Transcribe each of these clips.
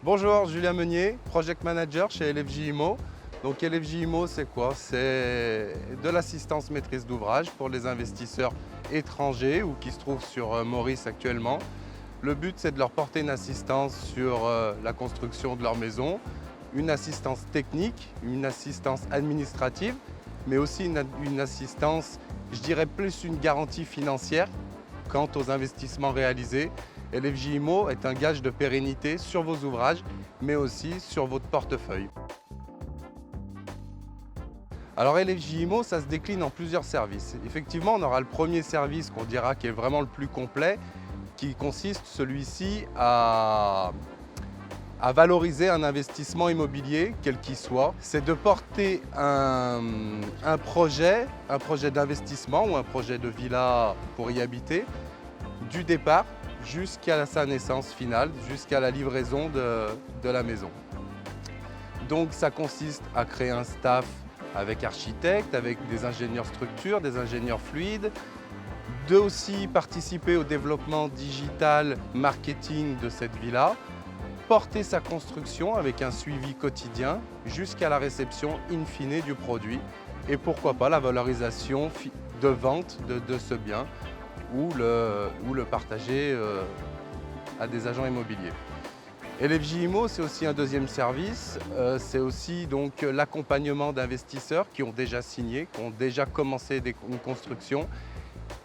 Bonjour, Julien Meunier, Project Manager chez LFJ IMO. Donc LFJ IMO, c'est quoi? C'est de l'assistance maîtrise d'ouvrage pour les investisseurs étrangers ou qui se trouvent sur Maurice actuellement. Le but, c'est de leur porter une assistance sur la construction de leur maison, une assistance technique, une assistance administrative, mais aussi une assistance, je dirais plus une garantie financière quant aux investissements réalisés. LFJ IMO est un gage de pérennité sur vos ouvrages, mais aussi sur votre portefeuille. Alors LFJ IMO, ça se décline en plusieurs services. Effectivement, on aura le premier service qu'on dira qui est vraiment le plus complet, qui consiste celui-ci à valoriser un investissement immobilier, quel qu'il soit. C'est de porter un projet d'investissement ou un projet de villa pour y habiter, du départ jusqu'à sa naissance finale, jusqu'à la livraison de la maison. Donc ça consiste à créer un staff avec architectes, avec des ingénieurs structures, des ingénieurs fluides, de aussi participer au développement digital, marketing de cette villa, porter sa construction avec un suivi quotidien jusqu'à la réception in fine du produit et pourquoi pas la valorisation de vente de ce bien ou le partager à des agents immobiliers. LFJ IMO, c'est aussi un deuxième service, c'est aussi donc l'accompagnement d'investisseurs qui ont déjà signé, qui ont déjà commencé une construction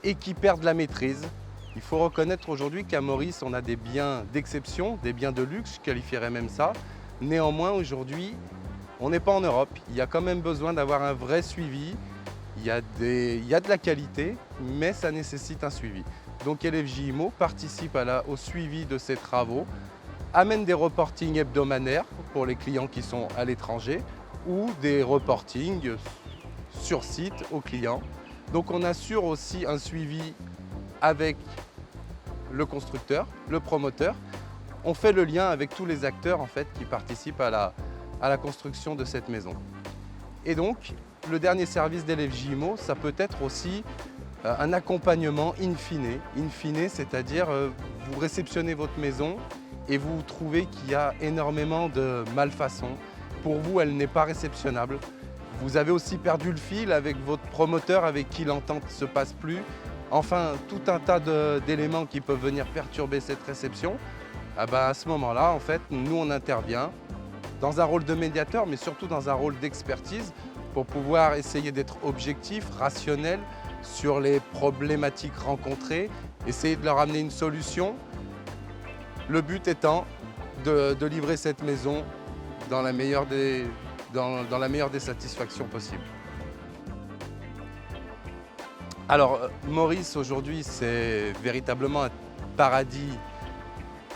et qui perdent la maîtrise. Il faut reconnaître aujourd'hui qu'à Maurice, on a des biens d'exception, des biens de luxe, je qualifierais même ça. Néanmoins, aujourd'hui, on n'est pas en Europe. Il y a quand même besoin d'avoir un vrai suivi. Il y a de la qualité, mais ça nécessite un suivi. Donc LFJ IMO participe au suivi de ces travaux, amène des reportings hebdomadaires pour les clients qui sont à l'étranger ou des reportings sur site aux clients. Donc on assure aussi un suivi avec le constructeur, le promoteur. On fait le lien avec tous les acteurs en fait, qui participent à la construction de cette maison. Et donc, le dernier service d'LFJ IMO, ça peut être aussi un accompagnement in fine. In fine, c'est-à-dire vous réceptionnez votre maison et vous trouvez qu'il y a énormément de malfaçons. Pour vous, elle n'est pas réceptionnable. Vous avez aussi perdu le fil avec votre promoteur avec qui l'entente ne se passe plus. Enfin, tout un tas d'éléments qui peuvent venir perturber cette réception. À ce moment-là, en fait, nous, on intervient dans un rôle de médiateur, mais surtout dans un rôle d'expertise pour pouvoir essayer d'être objectif, rationnel sur les problématiques rencontrées, essayer de leur amener une solution. Le but étant de livrer cette maison dans la meilleure des satisfactions possibles. Alors, Maurice, aujourd'hui, c'est véritablement un paradis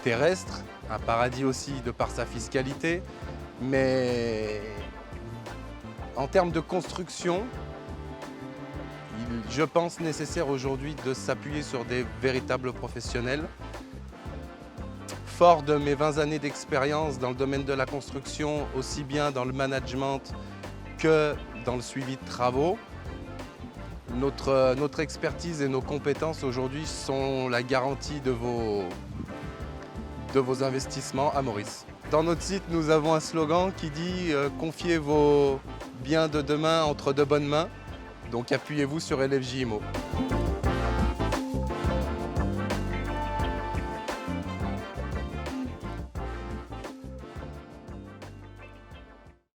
terrestre, un paradis aussi de par sa fiscalité, mais en termes de construction, je pense nécessaire aujourd'hui de s'appuyer sur des véritables professionnels. Fort de mes 20 années d'expérience dans le domaine de la construction, aussi bien dans le management que dans le suivi de travaux, notre expertise et nos compétences aujourd'hui sont la garantie de vos investissements à Maurice. Dans notre site, nous avons un slogan qui dit « Confiez vos biens de demain entre de bonnes mains ». Donc appuyez-vous sur LFJ IMO.